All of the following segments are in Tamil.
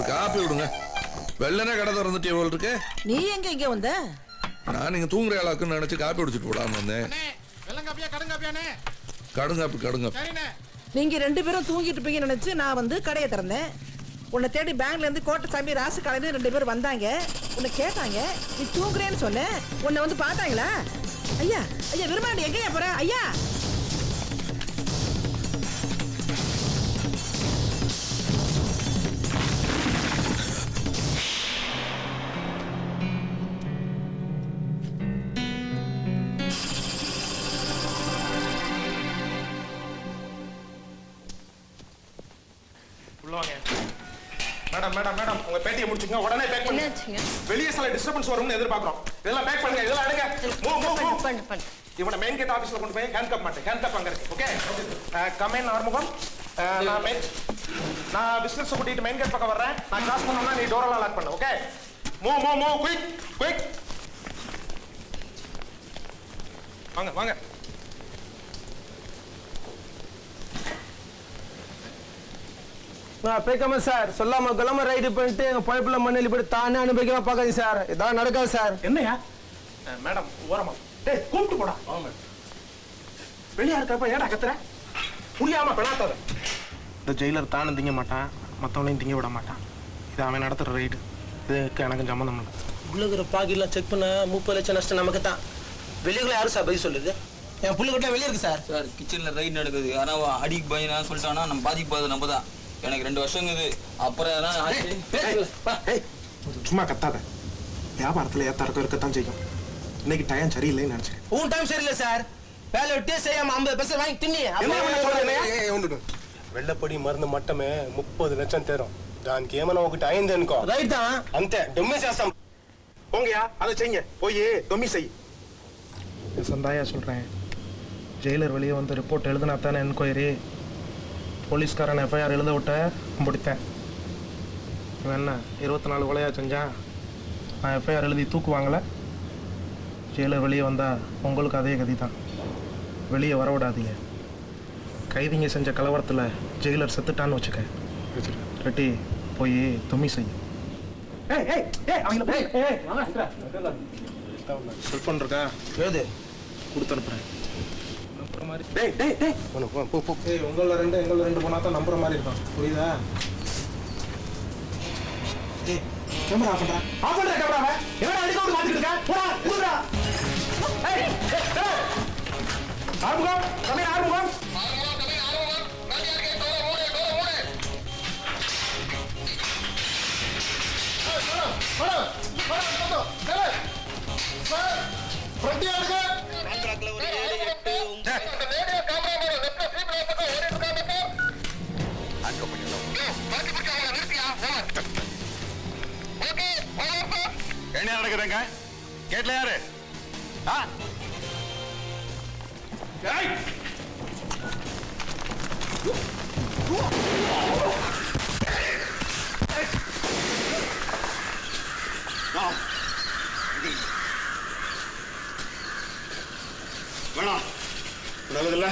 காப்பி விடுங்க. வெள்ளனே கடை திறந்துட்டு எவ்வளவு இருக்கு? நீ எங்க இங்க வந்த? நான் நீங்க தூங்குற ஆளாக்குன்னு நினைச்சு காப்பி குடிச்சிட்டு போடாம வந்தேன். கடுங்காப்பி. நீங்க 2 பேரும் தூங்கிட்டு இருப்பீங்கன்னு நினைச்சு நான் வந்து கடையை திறந்தேன். உன்னை தேடி பேங்க்ல இருந்து கோட்டசாமி ராசு கலைன்னு 2 பேரும் வந்தாங்க. உன்னை கேட்டாங்க, நீ தூங்குறேன்னு சொன்ன. உன்னை வந்து பார்த்தாங்களா? ஐயா ஐயா விரும்பாண்டி எங்கேயா போற? ஐயா மேடம் மேடம் மேடம் உங்க பேட்டியை முடிச்சுங்க. உடனே பேக் பண்ணுங்க. வெளியே சில டிஸ்டர்பன்ஸ் வரும்னு எதிர்பார்க்கிறோம். இதெல்லாம் பேக் பண்ணுங்க. இதெல்லாம் எடுங்க. மூவ். இவனை மெயின் கேட் ஆபீஸ்ல கொண்டு போய் ஹேண்ட் கப் மாட்டேன். ஹேண்ட் கப் அங்க இருக்கு. Okay come in Arumugam. நான் பிசினஸ் கூட்டிட்டு மெயின் கேட் பக்கம் வர்றேன். நான் கிராஸ் பண்ணனும்னா நீ டோர் எல்லாம் லாக் பண்ணு. ஓகே மூவ் குயிக் வாங்க பேக்காம சார் சொல்லாம கிளம்ப ரைடு பண்ணிட்டு எங்க பைப்புல மண்ணெலி போய் தானே அனுபவிக்கமா பாக்காது சார். இதான் நடக்காது சார். என்னையா மேடம் ஓரமா டேய் கூப்பிட்டு போடா. வெளியா இருக்கப்ப ஏடா கத்துற? புரியாம பெணாத்தாத. இந்த ஜெயிலர் தானும் திங்க மாட்டான், மற்றவனையும் திங்க விட மாட்டான். இது அவன் நடத்துற ரைடு. இதுக்கு எனக்கு சம்மந்தம் இல்லை. உள்ளுக்குற பாக்கெட்லாம் செக் பண்ண 30 லட்சம் நஷ்டம் நமக்கு தான். வெளியுக்குள்ள யாரும் சார் பதில் சொல்லுது? என் புள்ளுக்கிட்ட வெளியே இருக்கு சார். சார் கிச்சன்ல ரைட் நடக்குது. ஆனா அடிக்கு பையனா சொல்லிட்டானா நம்ம பாதிக்கு நம்ம தான். எனக்கு 2 வருஷங்குது. அப்புறம் சும்மா கத்தாத. வியாபாரத்துல ஏத்தாருக்கும் இருக்கத்தான் செய்யும். இன்னைக்கு டைம் சரியில்லைன்னு நினைச்சேன். உன் டைம் சரியில்லை சார். வேலை விட்டே செய்யாம 50 வாங்கி தின்னி. வெள்ளப்படி மருந்து மட்டமே 30 லட்சம் தேரும். దానికి ఏమన్నా ఒకటి అయింది అనుకో రైట్ అంతే డొమ్మి చేస్తాం. போங்கயா அதை செய்யுங்க. போய் டொம்மி செய். சந்தாயா சொல்றேன். ஜெயிலர் வெளியே வந்து ரிப்போர்ட் எழுதுனா தானே என்கொயரி. போலீஸ்காரன் எஃப்ஐஆர் எழுத விட்ட முடித்தேன். இவன் என்ன 24 கொலையா செஞ்சான். நான் எஃப்ஐஆர் எழுதி தூக்குவாங்கள. ஜெயிலர் வெளியே வந்தால் உங்களுக்கு அதே கதி தான். வெளியே வர விடாதீங்க. கைதிங்க செஞ்ச கலவரத்தில் ஜெயிலர் செத்துட்டான்னு வச்சுக்க. ரெட்டி போய் தும்மி செய்யும். செல்போன் இருக்கா? ஏது கொடுத்து அனுப்புறேன். உங்கள 2 எங்கள 2 போனா தான் நம்புற மாதிரி இருக்கும். புரியுதா? கேமரா ஆஃப் பண்றா கேமராவை. என்னடா அடிக்க வந்து மாத்திட்டு இருக்க? போடா குடுடா. ஆறுமுகம் கமே ஆறுமுகம். என்ன நடக்குதுங்க? கேட்ல யாரு? வேணாம் நல்லதில்ல.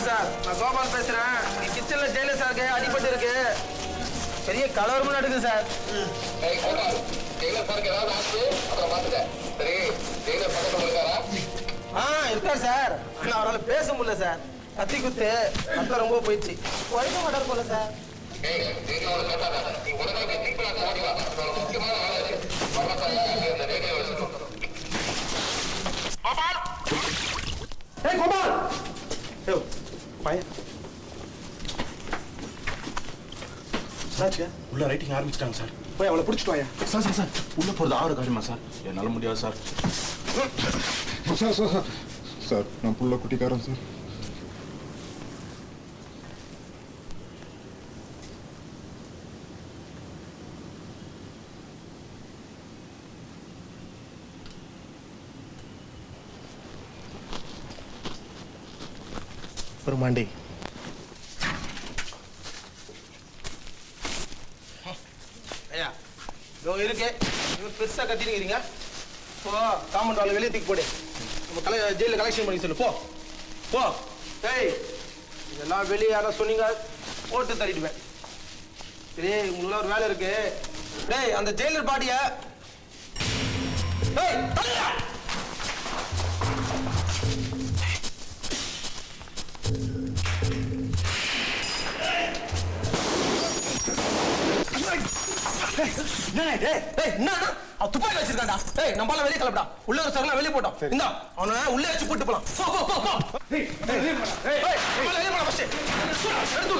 சார் நான் கோபால் பேசுறேன். கிச்சன்ல ஜெயிலர் சாருக்கு அடிபட்டு இருக்கு. பெரிய கலவரம் நடக்குது சார். இருக்கார் சார். ஆனா அவரால் பேச முடியல சார். கத்தி குத்து ரத்தம் ரொம்ப போயிடுச்சு. குறைக்க மாட்டார் போல சார். கோபால் பையன் என்னாச்சு உள்ள ரைட்டிங் ஆரம்பிச்சிட்டாங்க சார் போய் அவளை பிடிச்சிட்டு வாயா சார் சார் சார் உள்ள போறது ஆறு காரியமா சார் என்னால முடியாது sir sir sir sir sir நான் புள்ள குட்டிக்காரன் சார். ஒரு மாண்டி ஐயா இதோ இருக்கு இவர் பெருசா கட்டிருக்கிறீங்க போ காம்பவுண்ட் வால வெளியே தூக்கி போடு நம்ம ஜெயில கலெக்ஷன் பண்ணி சொல்லு போ போ டேய் இதெல்லாம் வெளியே யாரா சொன்னீங்க போட்டு தள்ளிடுவேன் சரி உங்களுக்கு ஒரு வேலை இருக்கு டேய் அந்த ஜெயிலர் பாடிய டேய் தள்ளுடா துப்பாக்கி வச்சிருக்காண்டா ஏய் நம்மளால வெளியே கிளம்படா உள்ள ஒரு சகல வெளியே போட்டோம் இந்தா அவனை உள்ளே வச்சு போட்டு போலாம் போ போ போ போ ஏய் வெளியே போடா ஃபர்ஸ்ட் எடுத்து